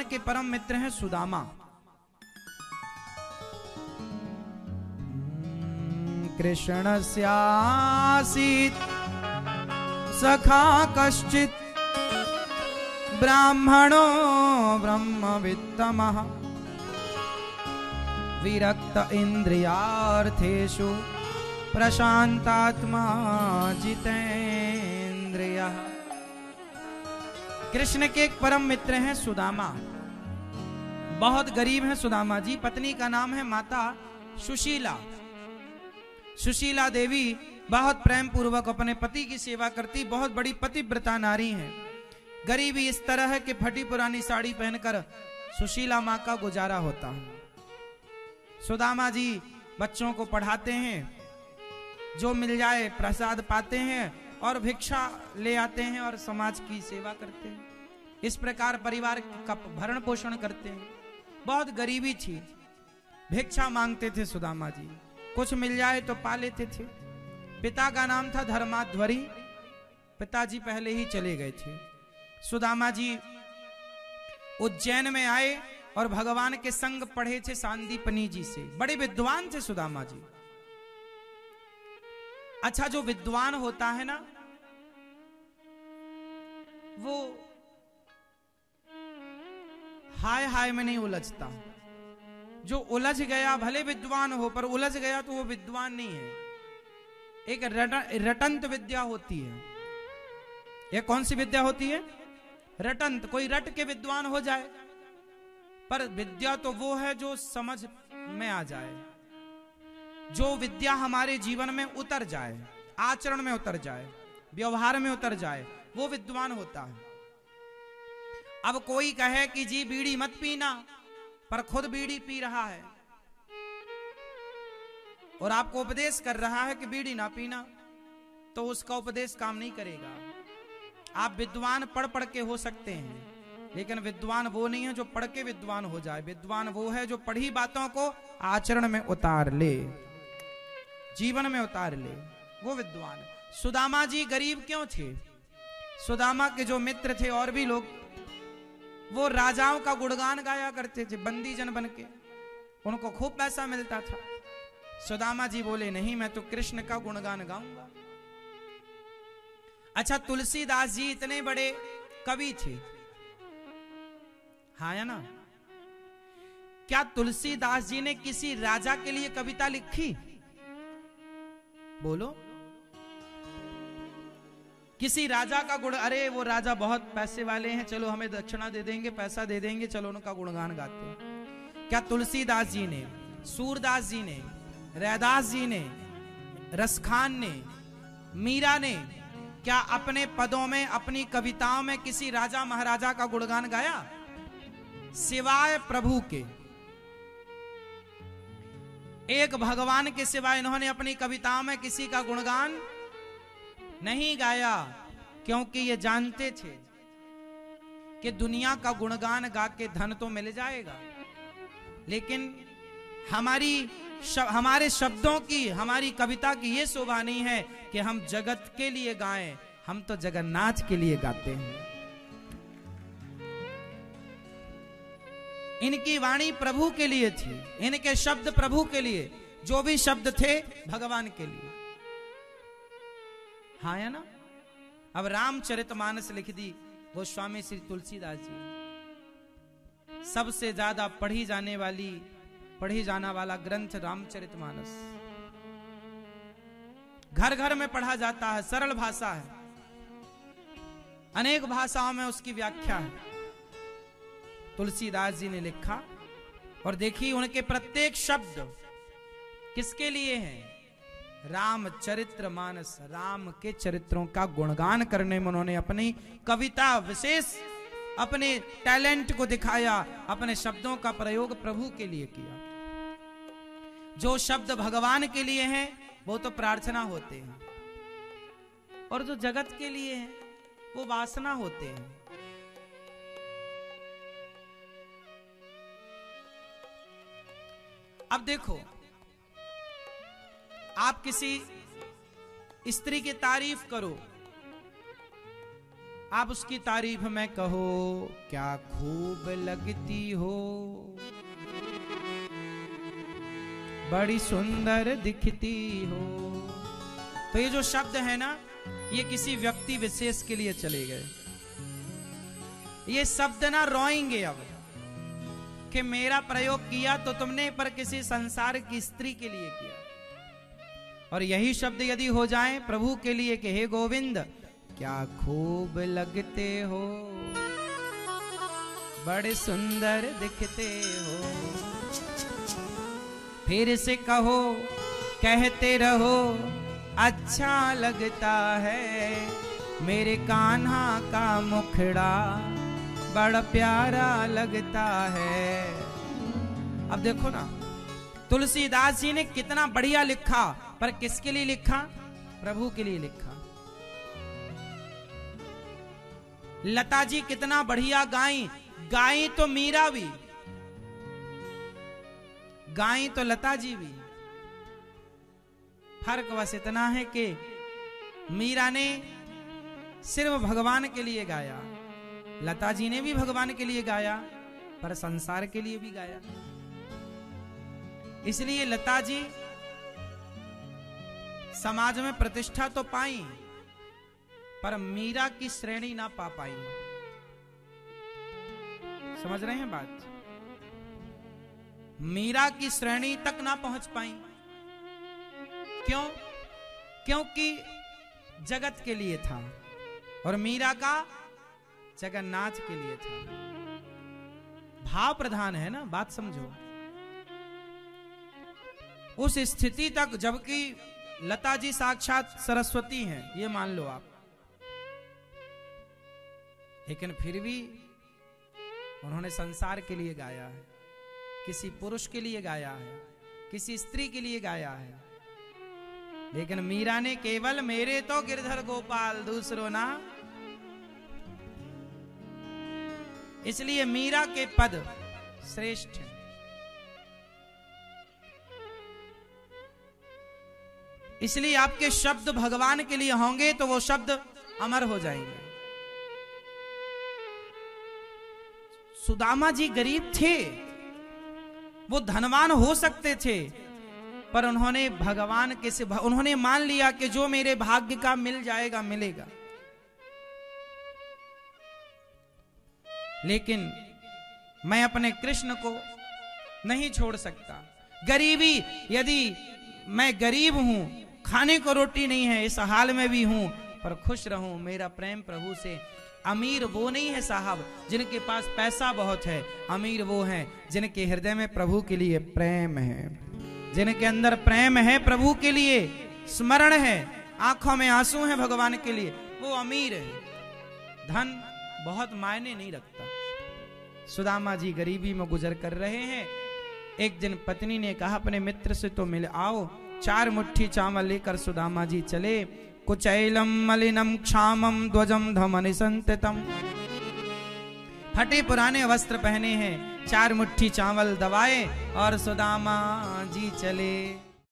भगवान के परम मित्र हैं सुदामा। कृष्णस्यासीत् सखा कश्चित् ब्राह्मणो ब्रह्मवित्तमः विरक्त इंद्रियार्थेषु प्रशांतात्मा जितेंद्रियः। कृष्ण के एक परम मित्र हैं सुदामा, बहुत गरीब हैं सुदामा जी। पत्नी का नाम है माता सुशीला। सुशीला देवी बहुत प्रेम पूर्वक अपने पति की सेवा करती, बहुत बड़ी पतिव्रता नारी हैं। गरीबी इस तरह है कि फटी पुरानी साड़ी पहनकर सुशीला माँ का गुजारा होता है। सुदामा जी बच्चों को पढ़ाते हैं, जो मिल जाए प्रसाद पाते हैं और भिक्षा ले आते हैं और समाज की सेवा करते हैं। इस प्रकार परिवार का भरण पोषण करते हैं। बहुत गरीबी थी, भिक्षा मांगते थे सुदामा जी, कुछ मिल जाए तो पा लेते थे। पिता का नाम था धर्माध्वरी, पिताजी पहले ही चले गए थे। सुदामा जी उज्जैन में आए और भगवान के संग पढ़े थे सांदीपनी जी से। बड़े विद्वान थे सुदामा जी। अच्छा, जो विद्वान होता है ना, वो हाय हाय में नहीं उलझता। जो उलझ गया, भले विद्वान हो पर उलझ गया तो वो विद्वान नहीं है। एक रटंत विद्या होती है। ये कौन सी विद्या होती है? रटंत। कोई रट के विद्वान हो जाए, पर विद्या तो वो है जो समझ में आ जाए, जो विद्या हमारे जीवन में उतर जाए, आचरण में उतर जाए, व्यवहार में उतर जाए, वो विद्वान होता है। अब कोई कहे कि जी बीड़ी मत पीना, पर खुद बीड़ी पी रहा है और आपको उपदेश कर रहा है कि बीड़ी ना पीना, तो उसका उपदेश काम नहीं करेगा। आप विद्वान पढ़ पढ़ के हो सकते हैं, लेकिन विद्वान वो नहीं है जो पढ़ के विद्वान हो जाए। विद्वान वो है जो पढ़ी बातों को आचरण में उतार ले, जीवन में उतार ले, वो विद्वान। सुदामा जी गरीब क्यों थे? सुदामा के जो मित्र थे और भी लोग, वो राजाओं का गुणगान गाया करते थे बंदी जन बन के, उनको खूब पैसा मिलता था। सुदामा जी बोले नहीं, मैं तो कृष्ण का गुणगान गाऊंगा। अच्छा, तुलसीदास जी इतने बड़े कवि थे, हाँ या ना? क्या तुलसीदास जी ने किसी राजा के लिए कविता लिखी? बोलो। किसी राजा का गुण, अरे वो राजा बहुत पैसे वाले हैं, चलो हमें दक्षिणा दे देंगे, पैसा दे देंगे, चलो उनका गुणगान गाते हैं। क्या तुलसीदास जी ने, सूरदास जी ने, रैदास जी ने, रसखान ने, मीरा ने क्या अपने पदों में, अपनी कविताओं में किसी राजा महाराजा का गुणगान गाया? सिवाय प्रभु के, एक भगवान के सिवाय इन्होंने अपनी कविताओं में किसी का गुणगान नहीं गाया, क्योंकि ये जानते थे कि दुनिया का गुणगान गा के धन तो मिल जाएगा, लेकिन हमारे शब्दों की, हमारी कविता की ये शोभा नहीं है कि हम जगत के लिए गाएं, हम तो जगन्नाथ के लिए गाते हैं। इनकी वाणी प्रभु के लिए थी, इनके शब्द प्रभु के लिए, जो भी शब्द थे भगवान के लिए, हाँ या ना? अब रामचरितमानस लिख दी गोस्वामी श्री तुलसीदास जी। सबसे ज्यादा पढ़ी जाना वाला ग्रंथ रामचरितमानस, घर घर में पढ़ा जाता है, सरल भाषा है, अनेक भाषाओं में उसकी व्याख्या है। तुलसीदास जी ने लिखा, और देखिए उनके प्रत्येक शब्द किसके लिए हैं? रामचरितमानस, राम के चरित्रों का गुणगान करने में उन्होंने अपनी कविता विशेष, अपने टैलेंट को दिखाया, अपने शब्दों का प्रयोग प्रभु के लिए किया। जो शब्द भगवान के लिए हैं वो तो प्रार्थना होते हैं, और जो जगत के लिए हैं वो वासना होते हैं। अब देखो, आप किसी स्त्री की तारीफ करो, आप उसकी तारीफ में कहो, क्या खूब लगती हो, बड़ी सुंदर दिखती हो। तो ये जो शब्द है ना, ये किसी व्यक्ति विशेष के लिए चले गए। ये शब्द ना रोएंगे अब कि मेरा प्रयोग किया तो तुमने पर किसी संसार की स्त्री के लिए किया। और यही शब्द यदि हो जाए प्रभु के लिए कि हे गोविंद क्या खूब लगते हो, बड़े सुंदर दिखते हो। फिर से कहो, कहते रहो, अच्छा लगता है, मेरे कान्हा का मुखड़ा बड़ा प्यारा लगता है। अब देखो ना, तुलसीदास जी ने कितना बढ़िया लिखा, पर किसके लिए लिखा? प्रभु के लिए लिखा। लता जी कितना बढ़िया गाई, गाई तो मीरा भी, गाई तो लता जी भी। फर्क बस इतना है कि मीरा ने सिर्फ भगवान के लिए गाया, लता जी ने भी भगवान के लिए गाया, पर संसार के लिए भी गाया। इसलिए लता जी समाज में प्रतिष्ठा तो पाई, पर मीरा की श्रेणी ना पा पाई। समझ रहे हैं बात? मीरा की श्रेणी तक ना पहुंच पाई। क्यों? क्योंकि जगत के लिए था और मीरा का जगन्नाथ के लिए था। भाव प्रधान है ना, बात समझो। उस स्थिति तक, जबकि लता जी साक्षात सरस्वती हैं, ये मान लो आप, लेकिन फिर भी उन्होंने संसार के लिए गाया है, किसी पुरुष के लिए गाया है, किसी स्त्री के लिए गाया है। लेकिन मीरा ने केवल मेरे तो गिरधर गोपाल दूसरो ना, इसलिए मीरा के पद श्रेष्ठ हैं। इसलिए आपके शब्द भगवान के लिए होंगे तो वो शब्द अमर हो जाएंगे। सुदामा जी गरीब थे, वो धनवान हो सकते थे, पर उन्होंने भगवान के से उन्होंने मान लिया कि जो मेरे भाग्य का मिल जाएगा मिलेगा। लेकिन मैं अपने कृष्ण को नहीं छोड़ सकता। गरीबी, यदि मैं गरीब हूं, खाने को रोटी नहीं है, इस हाल में भी हूं, पर खुश रहूं, मेरा प्रेम प्रभु से। अमीर वो नहीं है साहब जिनके पास पैसा बहुत है, अमीर वो हैं जिनके हृदय में प्रभु के लिए प्रेम है, जिनके अंदर प्रेम है प्रभु के लिए, स्मरण है, आंखों में आंसू है भगवान के लिए, वो अमीर है। धन बहुत मायने नहीं रखता। सुदामा जी गरीबी में गुजर कर रहे हैं। एक दिन पत्नी ने कहा अपने मित्र से तो मिल आओ। 4 मुट्ठी चावल लेकर सुदामा जी चले। कुचैलम मलिनम क्षामम ध्वजम धमनि संततम, फटे पुराने वस्त्र पहने हैं, 4 मुट्ठी चावल दबाए और सुदामा जी चले।